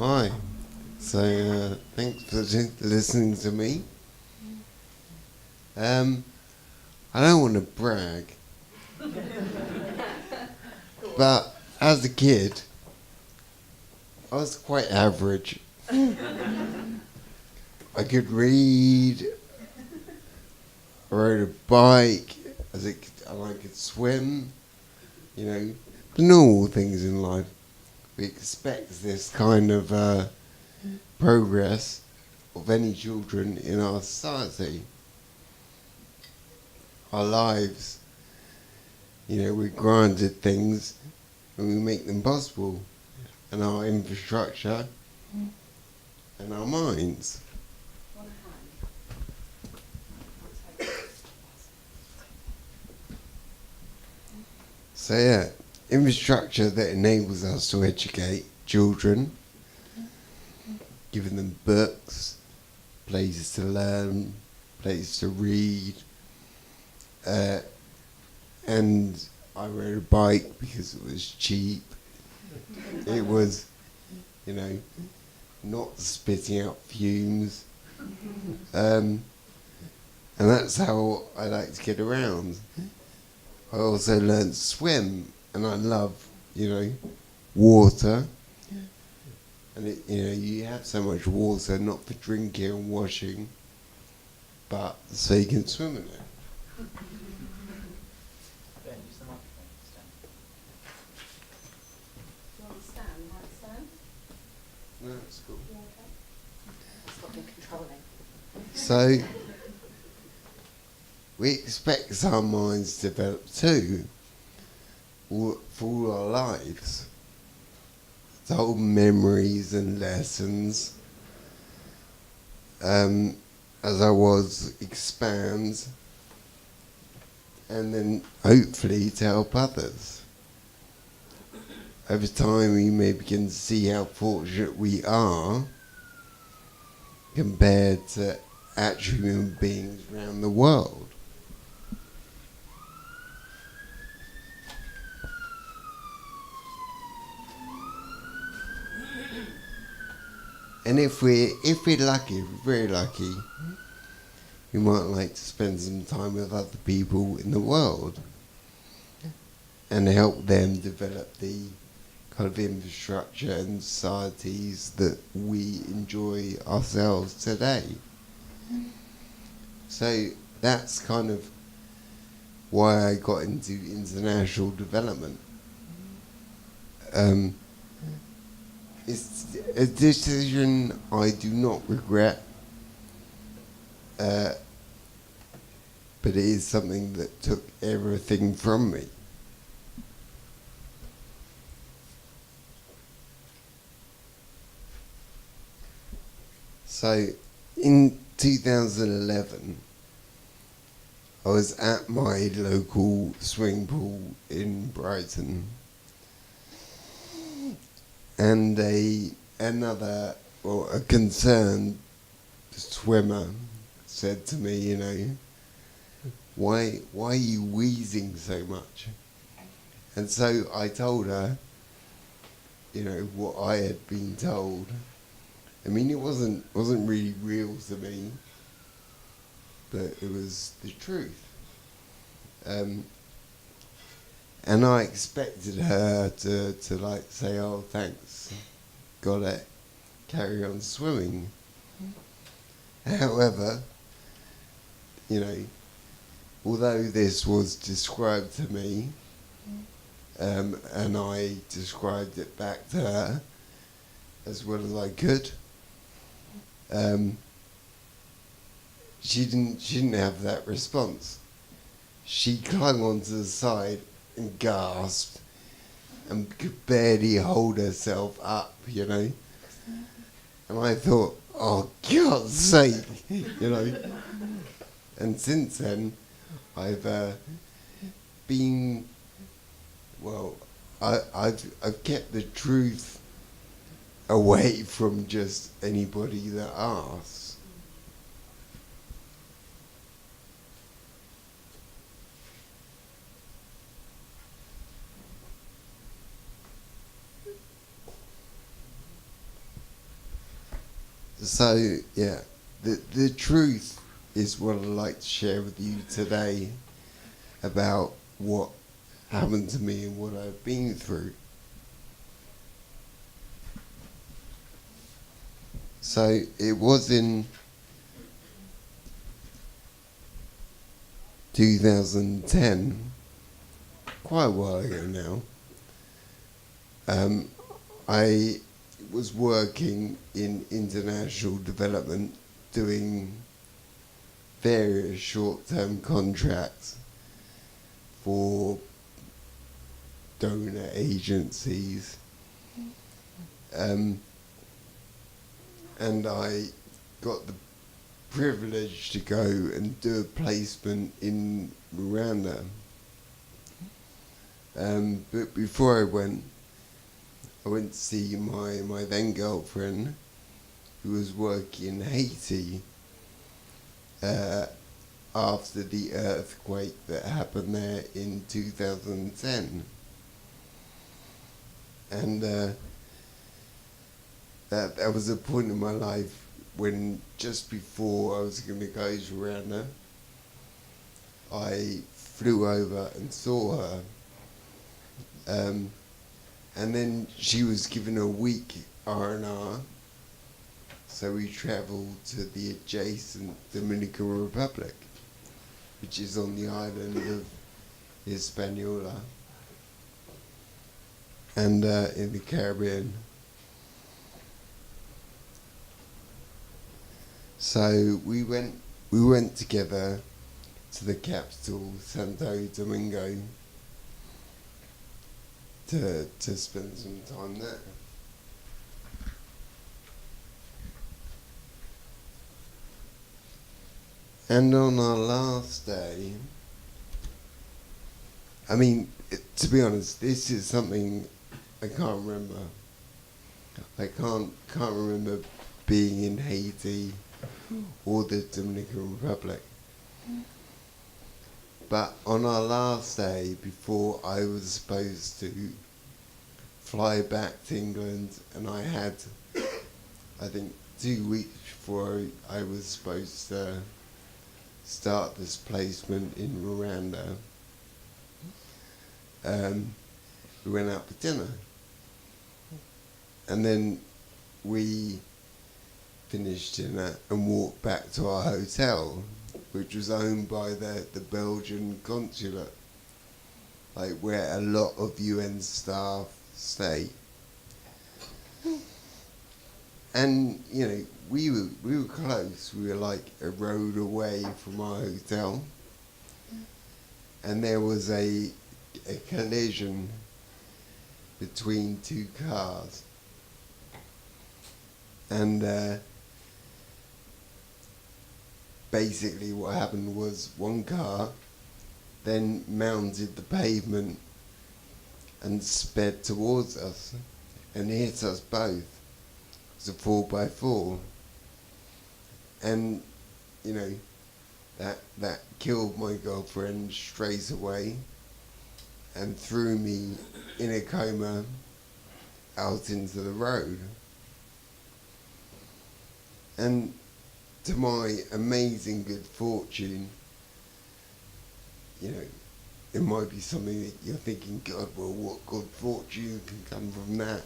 Hi. So, thanks for listening to me. I don't want to brag, but as a kid, I was quite average. I could read, I rode a bike, and I could swim, the normal things in life. We expect this kind of progress of any children in our society. Our lives, we granted things and we make them possible, and our infrastructure and our minds. So yeah, infrastructure that enables us to educate children, giving them books, places to learn, places to read, and I rode a bike because it was cheap. It was, not spitting out fumes, and that's how I like to get around. I also learned to swim, and I love, water. And you have so much water, not for drinking and washing, but so you can swim in it. Do you want to stand? Might stand? No, it's cool. Yeah, okay. Stop being controlling. So, we expect our minds to develop too, for all our lives. To hold memories and lessons, as I was, expands, and then hopefully to help others. Over time we may begin to see how fortunate we are compared to actual human beings around the world. And if we're lucky, if we're very lucky, we might like to spend some time with other people in the world and help them develop the kind of infrastructure and societies that we enjoy ourselves today. So that's kind of why I got into international development. It's a decision I do not regret, but it is something that took everything from me. So, in 2011, I was at my local swimming pool in Brighton, and a concerned swimmer said to me, why are you wheezing so much? And so I told her, what I had been told. I mean, it wasn't really real to me, but it was the truth. And I expected her to say, oh, thanks, got it, carry on swimming. However, although this was described to me, and I described it back to her as well as I could, she didn't have that response. She clung onto the side and gasped and could barely hold herself up, And I thought, oh, God's sake, And since then, I've been, I've kept the truth away from just anybody that asks. So yeah, the truth is what I'd like to share with you today about what happened to me and what I've been through. So it was in 2010, quite a while ago now. I was working in international development, doing various short-term contracts for donor agencies, and I got the privilege to go and do a placement in Rwanda. But before I went to see my then girlfriend, who was working in Haiti after the earthquake that happened there in 2010. And that was a point in my life when, just before I was going to go to Rwanda, I flew over and saw her. And then she was given a week R&R, so we travelled to the adjacent Dominican Republic, which is on the island of Hispaniola, and in the Caribbean. So we went together to the capital, Santo Domingo, to spend some time there. And on our last day, to be honest, this is something I can't remember. I can't remember being in Haiti or the Dominican Republic. But on our last day, before I was supposed to fly back to England, and I had, I think, 2 weeks before I was supposed to start this placement in Rwanda, we went out for dinner. And then we finished dinner and walked back to our hotel, which was owned by the Belgian consulate, like where a lot of UN staff stay. And we were close. We were like a road away from our hotel, and there was a collision between two cars, and basically what happened was one car then mounted the pavement and sped towards us and hit us both. It was a 4x4, and that killed my girlfriend straight away and threw me in a coma out into the road. And to my amazing good fortune, it might be something that you're thinking, God, well, what good fortune can come from that?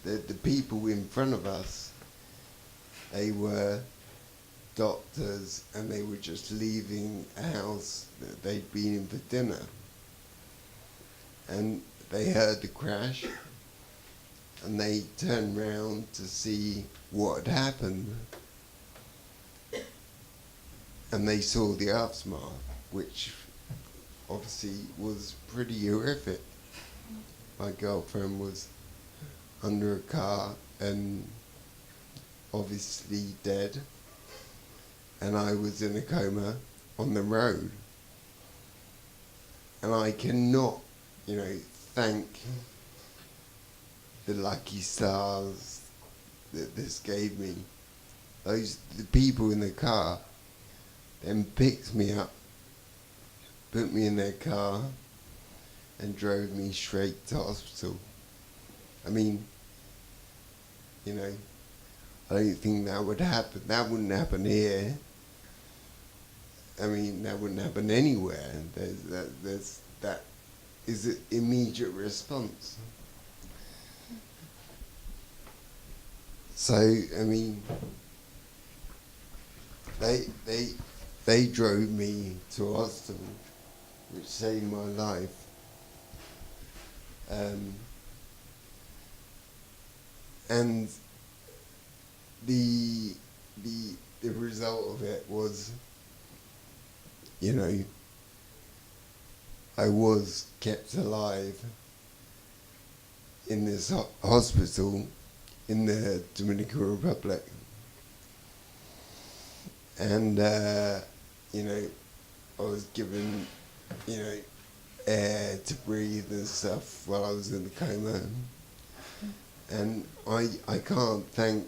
The people in front of us, they were doctors, and they were just leaving a house that they'd been in for dinner. And they heard the crash, and they turned round to see what had happened. And they saw the aftermath, which obviously was pretty horrific. My girlfriend was under a car and obviously dead, and I was in a coma on the road. And I cannot, thank the lucky stars that this gave me. The people in the car then picked me up, put me in their car, and drove me straight to hospital. I don't think that would happen. That wouldn't happen here. I mean, that wouldn't happen anywhere. That is an immediate response. So, I mean, they drove me to hospital, which saved my life. And the result of it was, you know, I was kept alive in this hospital in the Dominican Republic. And, you know, I was given, you know, air to breathe and stuff while I was in the coma. And I can't thank,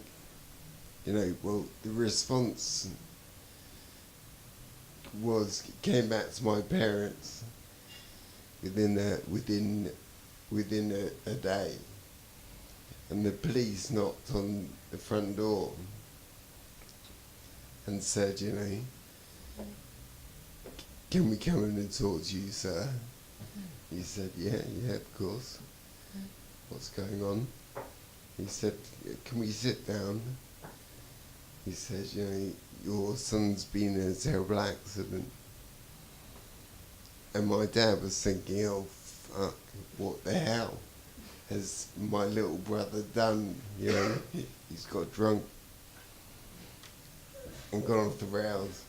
you know, well, the response came back to my parents within a day. And the police knocked on the front door and said, you know, can we come in and talk to you, sir? He said, yeah, of course. What's going on? He said, can we sit down? He said, you know, your son's been in a terrible accident. And my dad was thinking, oh, fuck, what the hell has my little brother done? You know, he's got drunk and gone off the rails.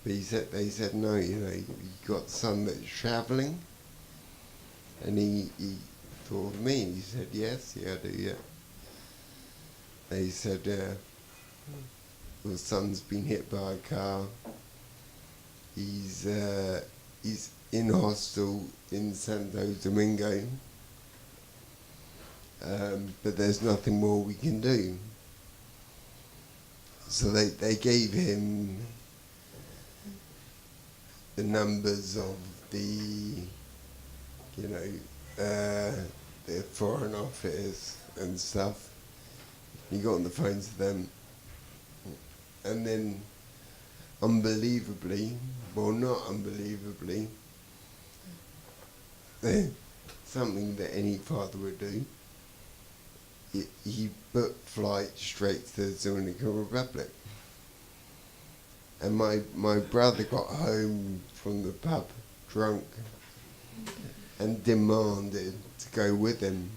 But they said, no, you know, you've got a son that's travelling. And he thought of me, and he said, yes, yeah, I do, yeah. They said, your son's been hit by a car. He's in hospital in Santo Domingo. But there's nothing more we can do. So they gave him the numbers of the, you know, the foreign office and stuff. He got on the phone to them, and then unbelievably, well, not unbelievably, something that any father would do, he booked flight straight to the Dominican Republic. And my brother got home from the pub drunk and demanded to go with him.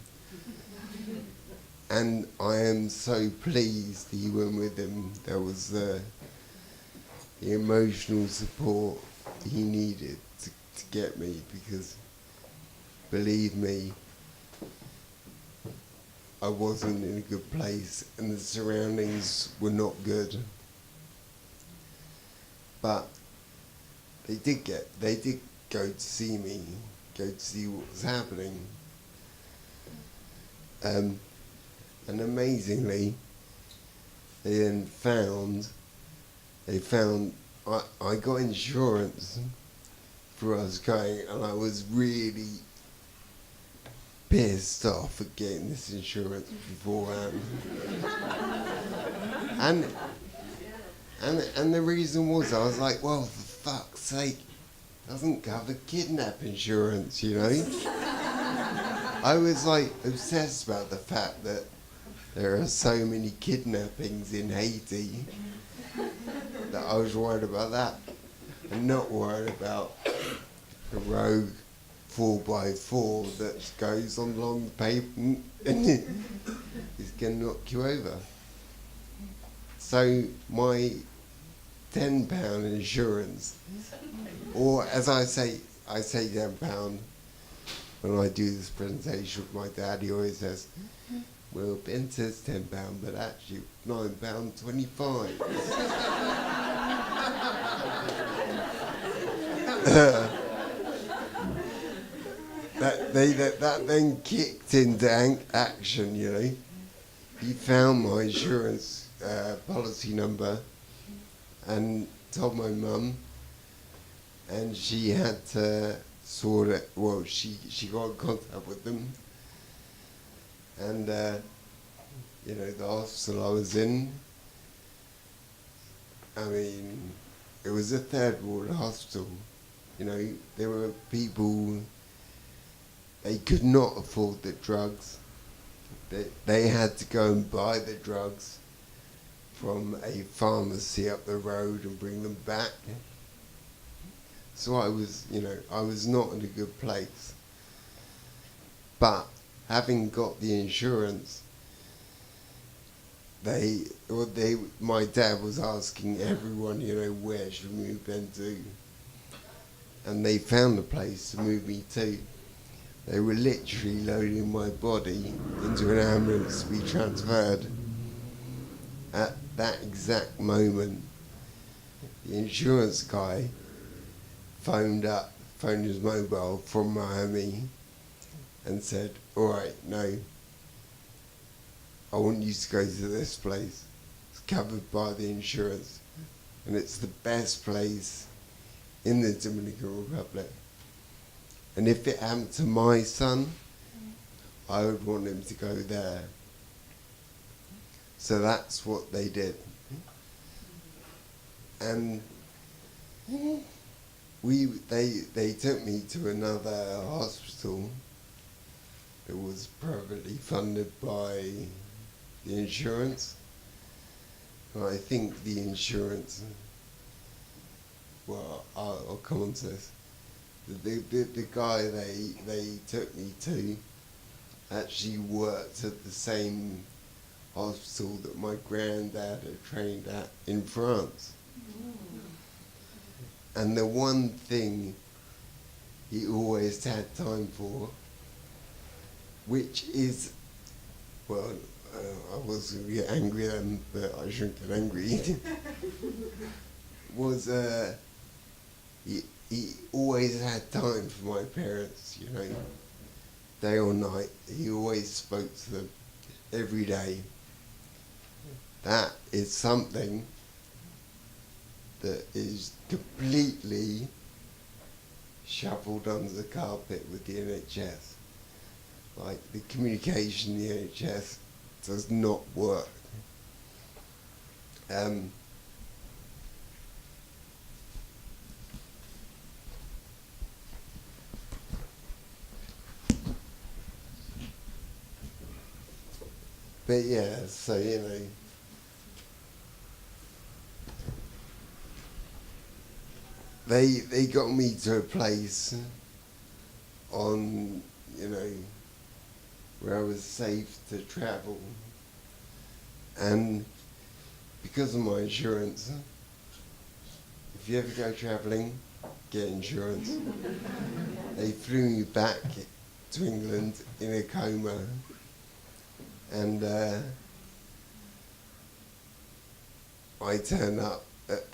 And I am so pleased he went with him. There was the emotional support he needed to get me, because believe me, I wasn't in a good place and the surroundings were not good. But they did go to see me, go to see what was happening. And amazingly, they found I got insurance for us going, and I was really pissed off at getting this insurance beforehand. And the reason was, I was like, well, for fuck's sake, it doesn't cover kidnap insurance, you know? I was like obsessed about the fact that there are so many kidnappings in Haiti that I was worried about that, and not worried about a rogue 4x4 that goes on along the pavement and is going to knock you over. So my £10 insurance, or as I say £10 when I do this presentation with my dad. He always says, well, Ben says £10, but actually £9.25. That then kicked into action, you know. He found my insurance policy number and told my mum, and she had to sort it. Well, she got in contact with them, and you know, the hospital I was in, I mean, it was a third ward hospital. You know, there were people, they could not afford the drugs. They had to go and buy the drugs from a pharmacy up the road and bring them back. So I was, you know, I was not in a good place. But having got the insurance, my dad was asking everyone, you know, where should we move them to? And they found a place to move me to. They were literally loading my body into an ambulance to be transferred. At that exact moment, the insurance guy phoned his mobile from Miami and said, all right, no, I want you to go to this place. It's covered by the insurance, and it's the best place in the Dominican Republic. And if it happened to my son, I would want him to go there. So that's what they did. And they took me to another hospital. It was privately funded by the insurance. And I think the insurance, well, I'll come on to this. The guy they took me to actually worked at the same hospital that my granddad had trained at in France. And the one thing he always had time for, which is, well, I was going to get angry then, but I shouldn't get angry, was he always had time for my parents, you know, day or night. He always spoke to them every day. That is something that is completely shuffled under the carpet with the NHS. Like, the communication in the NHS does not work. But yeah, so, you know, they got me to a place on, you know, where I was safe to travel. And because of my insurance, if you ever go travelling, get insurance. They flew me back to England in a coma. And I turned up at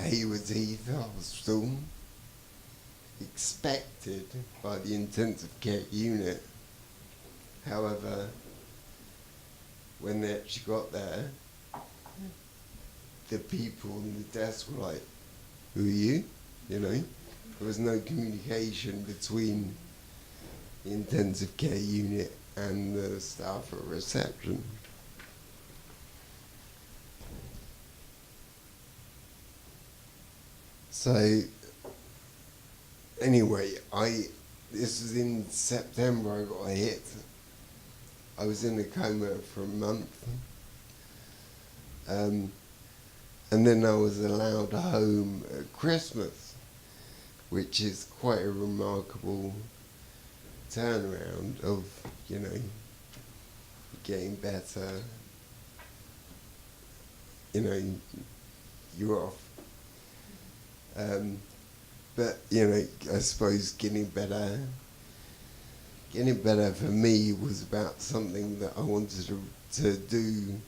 Haiti Hospital, expected by the intensive care unit. However, when they actually got there, the people in the desk were like, who are you? You know, there was no communication between the intensive care unit and the staff at reception. So, anyway, this was in September, I got hit. I was in a coma for a month. And then I was allowed home at Christmas, which is quite a remarkable turnaround of, you know, getting better, you know, you're off. But, you know, I suppose getting better for me was about something that I wanted to do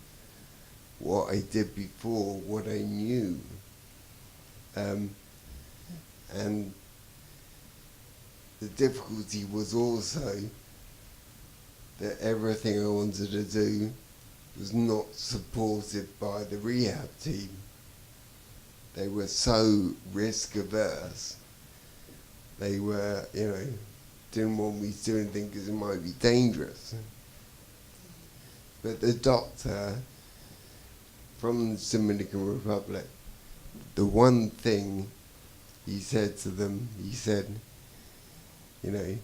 what I did before, what I knew. And the difficulty was also that everything I wanted to do was not supported by the rehab team. They were so risk averse. They were, you know, didn't want me to do anything because it might be dangerous. But the doctor from the Dominican Republic, the one thing he said to them, he said, you know,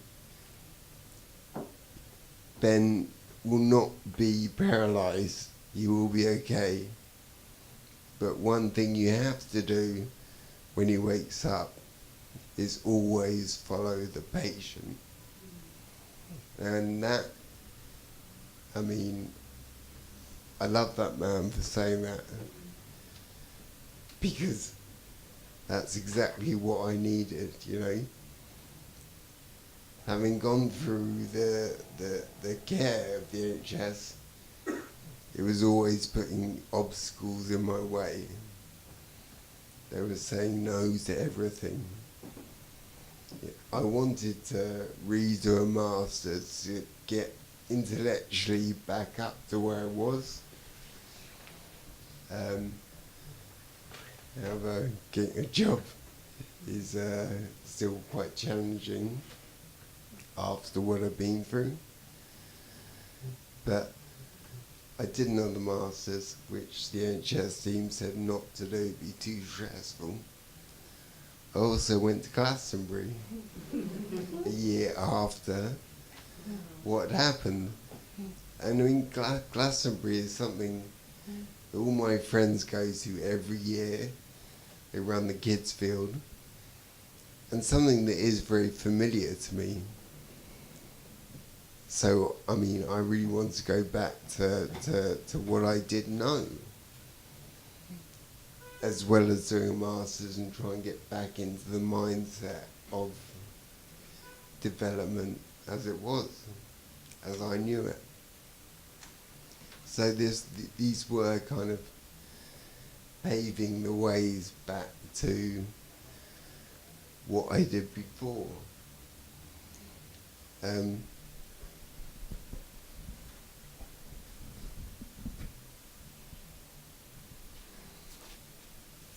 Ben will not be paralyzed. He will be okay. But one thing you have to do when he wakes up is always follow the patient. And that, I mean, I love that man for saying that, because that's exactly what I needed, you know. Having gone through the care of the NHS, it was always putting obstacles in my way. They were saying no to everything. I wanted to redo a master's to get intellectually back up to where I was. However, getting a job is still quite challenging after what I've been through. But I did another master's, which the NHS team said not to do, it'd be too stressful. I also went to Glastonbury a year after what happened. And I mean, Glastonbury is something that all my friends go to every year. They run the kids' field. And something that is very familiar to me. So, I mean, I really want to go back to what I did know, as well as doing a master's and try and get back into the mindset of development as it was, as I knew it. So these were kind of paving the ways back to what I did before. And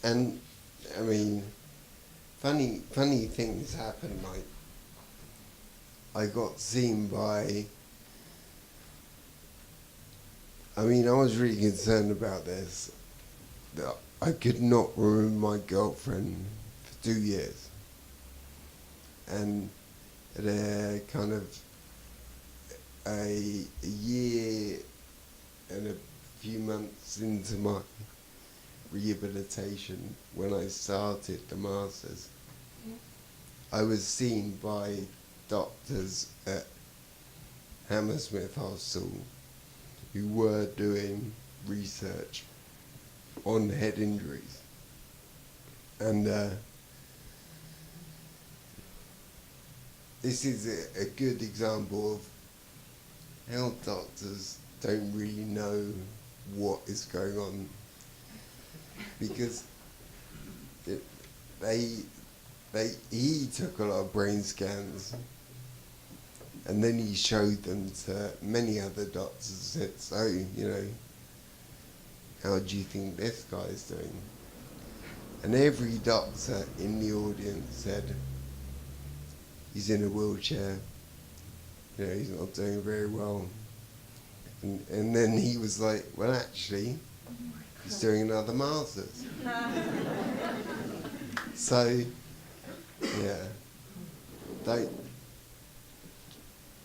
I mean, funny things happen. Like, I got seen by. I mean, I was really concerned about this. That I could not remember my girlfriend for 2 years, and at a kind of a year and a few months into my rehabilitation, when I started the masters, I was seen by doctors at Hammersmith Hospital who were doing research on head injuries. And this is a good example of how doctors don't really know what is going on, because he took a lot of brain scans, and then he showed them to many other doctors and said, so, you know, how do you think this guy's doing? And every doctor in the audience said, he's in a wheelchair, you know, he's not doing very well. And then he was like, well, actually, he's doing another master's. So, yeah, don't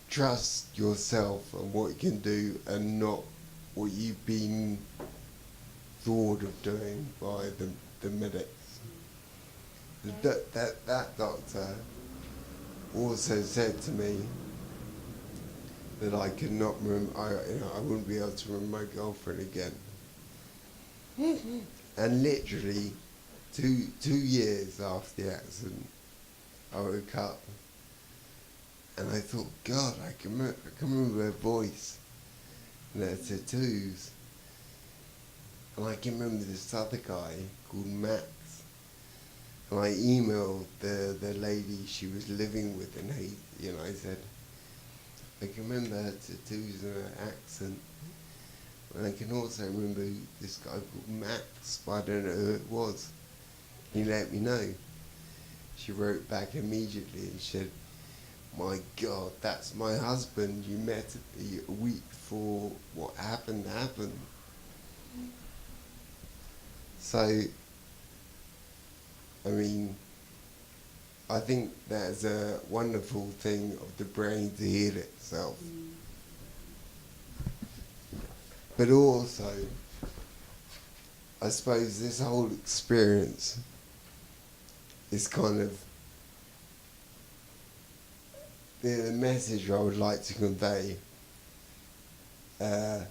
trust yourself and what you can do, and not what you've been thought of doing by the medics. That doctor also said to me that I could not remember, I wouldn't be able to remember my girlfriend again. And literally 2 years after the accident, I woke up and I thought, God, I can remember her voice and her tattoos. And I can remember this other guy called Max. And I emailed the lady she was living with in Haiti, and I said, I can remember her tattoos and her accent. And I can also remember this guy called Max, but I don't know who it was. He let me know. She wrote back immediately and said, my God, that's my husband. You met a week before what happened. So, I mean, I think that's a wonderful thing of the brain to heal itself. But also, I suppose this whole experience is kind of the message I would like to convey. Have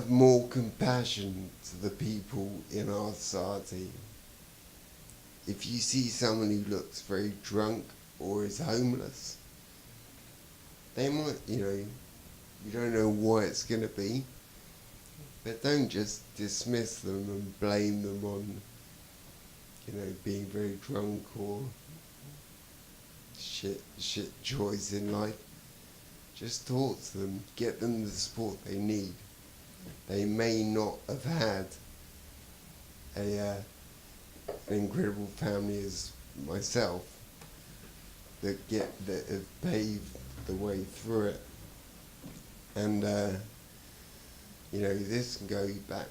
more compassion to the people in our society. If you see someone who looks very drunk or is homeless, they might, you don't know why it's going to be, but don't just dismiss them and blame them on, being very drunk or shit choice in life. Just talk to them, get them the support they need. They may not have had an incredible family as myself that have paved the way through it. And this can go back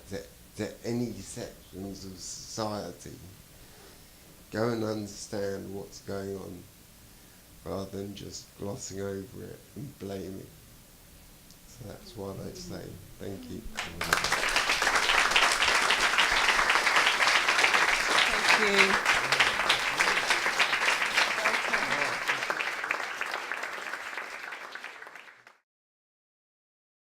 to any sections of society. Go and understand what's going on rather than just glossing over it and blaming. So that's what I'd say. Thank you.